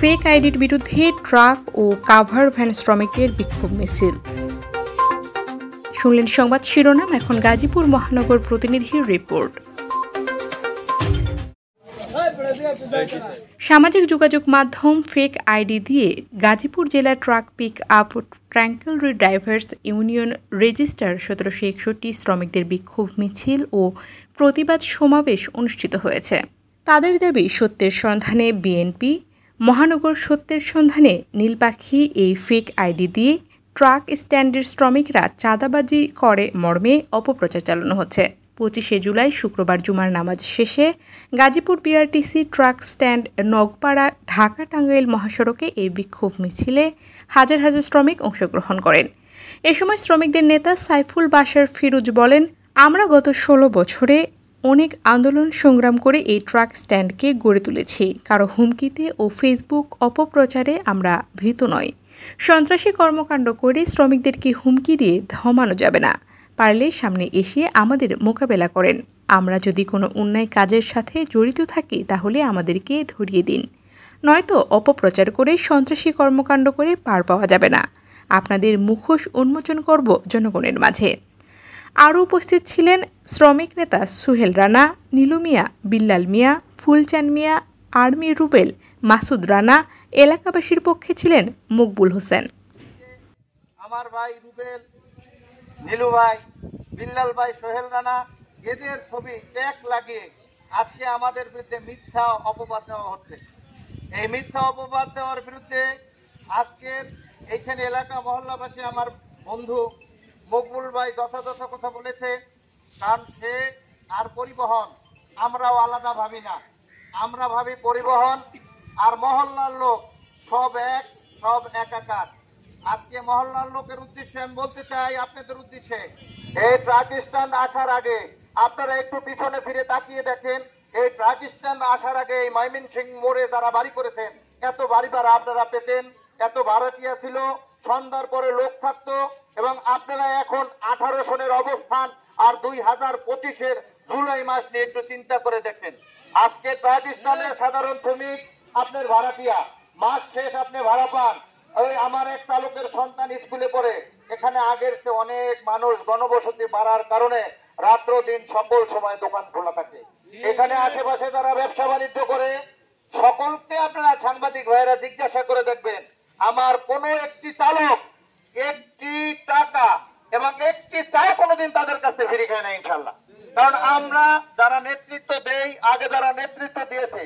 Fake আইডির বিরুদ্ধে truck ও cover van শ্রমিকদের বিক্ষোভ মিছিল। শুনলেন সংবাদ শিরোনাম, এখন গাজীপুর মহানগর প্রতিনিধির রিপোর্ট। সামাজিক যোগাযোগ মাধ্যম ফেক আইডি দিয়ে গাজীপুর জেলার truck pick up tank lorry drivers union register 1761 শ্রমিকদের বিক্ষোভ মিছিল ও প্রতিবাদ সমাবেশ অনুষ্ঠিত হয়েছে। তাদের দাবি, সত্যের সন্ধানে বিএনপি, মহানগর সত্যের সন্ধানে নীলপাখি এই ফেক আইডি দিয়ে ট্রাক স্ট্যান্ডের শ্রমিকরা চাঁদাবাজি করে মর্মে অপপ্রচার চালানো হচ্ছে। 25শে জুলাই শুক্রবার জুমার নামাজ শেষে Gazipur BRTC truck stand Nagpara Dhaka Tangail মহাসড়কে এই বিক্ষোভ মিছিলে হাজার হাজার শ্রমিক অংশগ্রহণ করেন। এ সময় শ্রমিকদের নেতা সাইফুল বাশার ফিরোজ বলেন, আমরা গত 16 বছরে অনেক আন্দোলন সংগ্রাম করে এই ট্রাক স্ট্যান্ডকে গড়ে তুলেছি। কারো হুমকিতে ও ফেসবুক অপপ্রচারে আমরা ভীত নই। সন্ত্রাসী কর্মকাণ্ড করে শ্রমিকদেরকে হুমকি দিয়ে থামানো যাবে না। পারলে সামনে এসে আমাদের মোকাবেলা করেন। আমরা যদি কোনো অন্যায় কাজের সাথে জড়িত থাকি তাহলে আমাদেরকে ধরিয়ে দিন, নয়তো অপপ্রচার করে সন্ত্রাসী কর্মকাণ্ড করে পার পাওয়া যাবে না। আপনাদের মুখোশ উন্মোচন করব জনগণের মাঝে। আরও উপস্থিত ছিলেন শ্রমিক নেতা সুহেল রানা, নীলু মিয়া, বিল্লাল মিয়া, ফুলচান মিয়া, আর্মি রুবেল, মাসুদ রানা। এলাকাবাসীর পক্ষে ছিলেন মকবুল হোসেন। আমার ভাই রুবেল, নীলু ভাই, বিল্লাল ভাই, সোহেল রানা, এদের ছবি ট্যাগ লাগিয়ে আজকে আমাদের বিরুদ্ধে মিথ্যা অপবাদ দেওয়া হচ্ছে। এই মিথ্যা অপবাদ দেওয়ার বিরুদ্ধে আজকের এইখানে এলাকা মহল্লাবাসী, আমার বন্ধু মকবুল ভাই যথাযথ কথা বলেছে। কারণ সে আর পরিবহন আমরাও আলাদা ভাবি না, আমরা ভাবি পরিবহন আর মহল্লার লোক সব এক, সব একাকার। আজকে মহল্লার লোকের উদ্দেশ্যে আমি বলতে চাই, আপনাদের উদ্দেশ্যে, এই ট্রাক স্ট্যান্ড আসার আগে আপনারা একটু পিছনে ফিরে তাকিয়ে দেখেন। এই ট্রাক স্ট্যান্ড আসার আগে এই ময়মনসিংহ মোড়ে যারা বাড়ি করেছেন, এত বাড়ি ভাড়া আপনারা পেতেন, এত ভাড়াটিয়া ছিল, সন্ধ্যার পরে লোক থাকতো। এবং আপনারা এখন 18 সনের অবস্থান আর 2025-এর জুলাই মাস নিয়ে একটু চিন্তা করে দেখেন। আজকে ট্রাক স্ট্যান্ডের সাধারণ শ্রমিক আপনার ভাড়াটিয়া, মাস শেষ আপনি ভাড়া পান। ওই আমার এক চালকের সন্তান স্কুলে পড়ে, এখানে আগের চেয়ে অনেক মানুষ ঘনবসতি বাড়ার কারণে রাত্র দিন সকল সময় দোকান খোলা থাকে। এখানে আশেপাশে যারা ব্যবসা বাণিজ্য করে সকলকে আপনারা সাংবাদিক ভাইয়েরা জিজ্ঞাসা করে দেখবেন, আমার কোন একটি চালক একটি টাকা এবং একটি চা কোনোদিন তাদের কাছে ফিরে খায় না ইনশাল্লাহ। কারণ আমরা যারা নেতৃত্ব দেই, আগে যারা নেতৃত্ব দিয়েছে,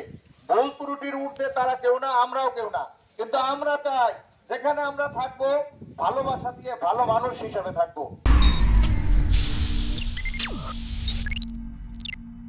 ভুল ত্রুটির ঊর্ধ্বে তারা কেউ না, আমরাও কেউ না। কিন্তু আমরা চাই যেখানে আমরা থাকবো ভালোবাসা দিয়ে ভালো মানুষ হিসেবে থাকবো।